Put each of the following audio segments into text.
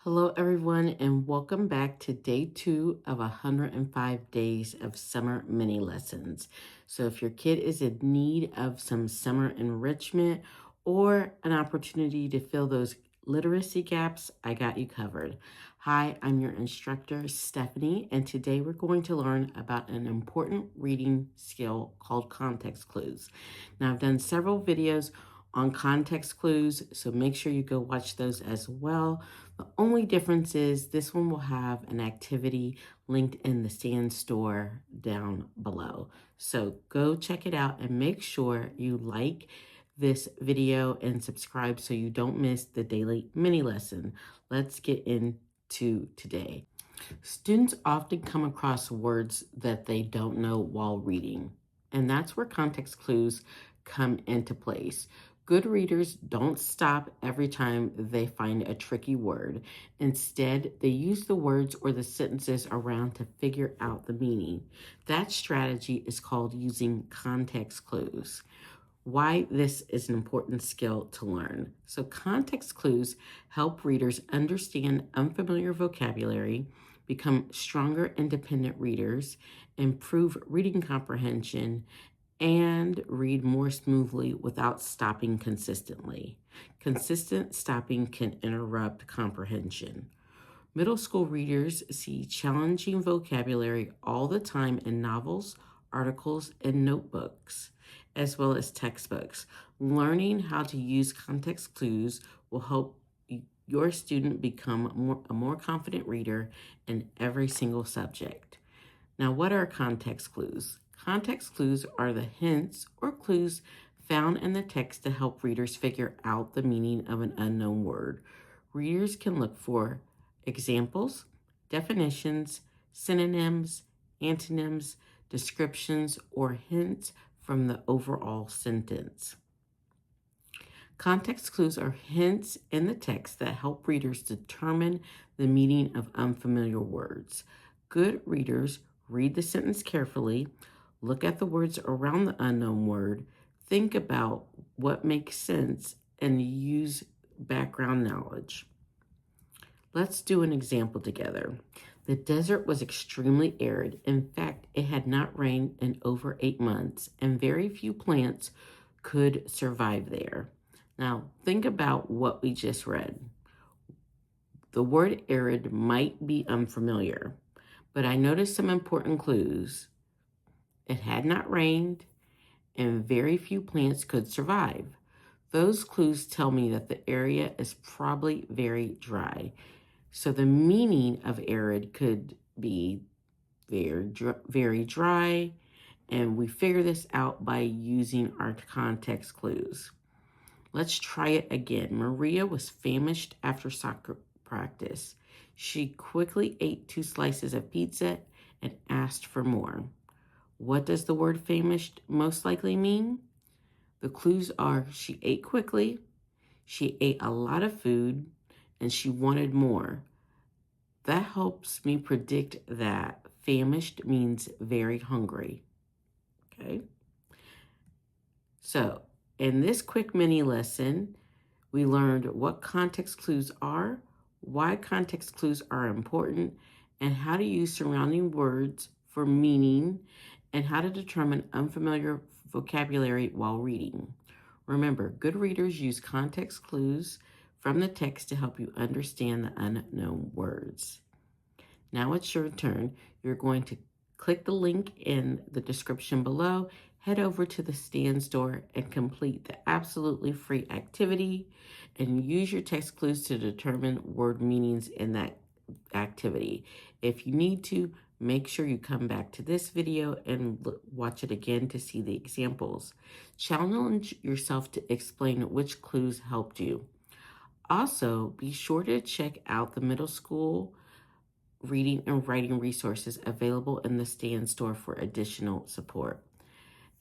Hello, everyone, and welcome back to day 2 of 105 days of summer mini lessons. So, if your kid is in need of some summer enrichment or an opportunity to fill those literacy gaps, I got you covered. Hi, I'm your instructor, Stephanie, and today we're going to learn about an important reading skill called context clues. Now, I've done several videos on context clues, so make sure you go watch those as well. The only difference is this one will have an activity linked in the Stand store down below. So go check it out and make sure you like this video and subscribe so you don't miss the daily mini lesson. Let's get into today. Students often come across words that they don't know while reading, and that's where context clues come into place. Good readers don't stop every time they find a tricky word. Instead, they use the words or the sentences around to figure out the meaning. That strategy is called using context clues. Why this is an important skill to learn. So, context clues help readers understand unfamiliar vocabulary, become stronger independent readers, improve reading comprehension, and read more smoothly without stopping consistently. Consistent stopping can interrupt comprehension. Middle school readers see challenging vocabulary all the time in novels, articles, and notebooks, as well as textbooks. Learning how to use context clues will help your student become a more confident reader in every single subject. Now, what are context clues? Context clues are the hints or clues found in the text to help readers figure out the meaning of an unknown word. Readers can look for examples, definitions, synonyms, antonyms, descriptions, or hints from the overall sentence. Context clues are hints in the text that help readers determine the meaning of unfamiliar words. Good readers read the sentence carefully, look at the words around the unknown word, think about what makes sense, and use background knowledge. Let's do an example together. The desert was extremely arid. In fact, it had not rained in over 8 months, and very few plants could survive there. Now, think about what we just read. The word arid might be unfamiliar, but I noticed some important clues. It had not rained, and very few plants could survive. Those clues tell me that the area is probably very dry. So the meaning of arid could be very dry, and we figure this out by using our context clues. Let's try it again. Maria was famished after soccer practice. She quickly ate 2 slices of pizza and asked for more. What does the word famished most likely mean? The clues are she ate quickly, she ate a lot of food, and she wanted more. That helps me predict that famished means very hungry. Okay? So, in this quick mini lesson, we learned what context clues are, why context clues are important, and how to use surrounding words for meaning, and how to determine unfamiliar vocabulary while reading. Remember, good readers use context clues from the text to help you understand the unknown words. Now it's your turn. You're going to click the link in the description below, head over to the Stand store and complete the absolutely free activity, and use your text clues to determine word meanings in that activity. If you need to, make sure you come back to this video and watch it again to see the examples. Challenge yourself to explain which clues helped you. Also, be sure to check out the middle school reading and writing resources available in the Stand store for additional support.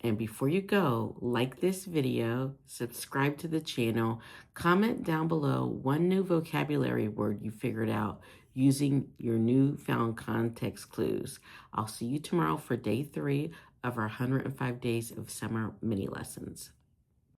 And before you go, like this video, subscribe to the channel, comment down below one new vocabulary word you figured out using your newfound context clues. I'll see you tomorrow for day 3 of our 105 days of summer mini lessons.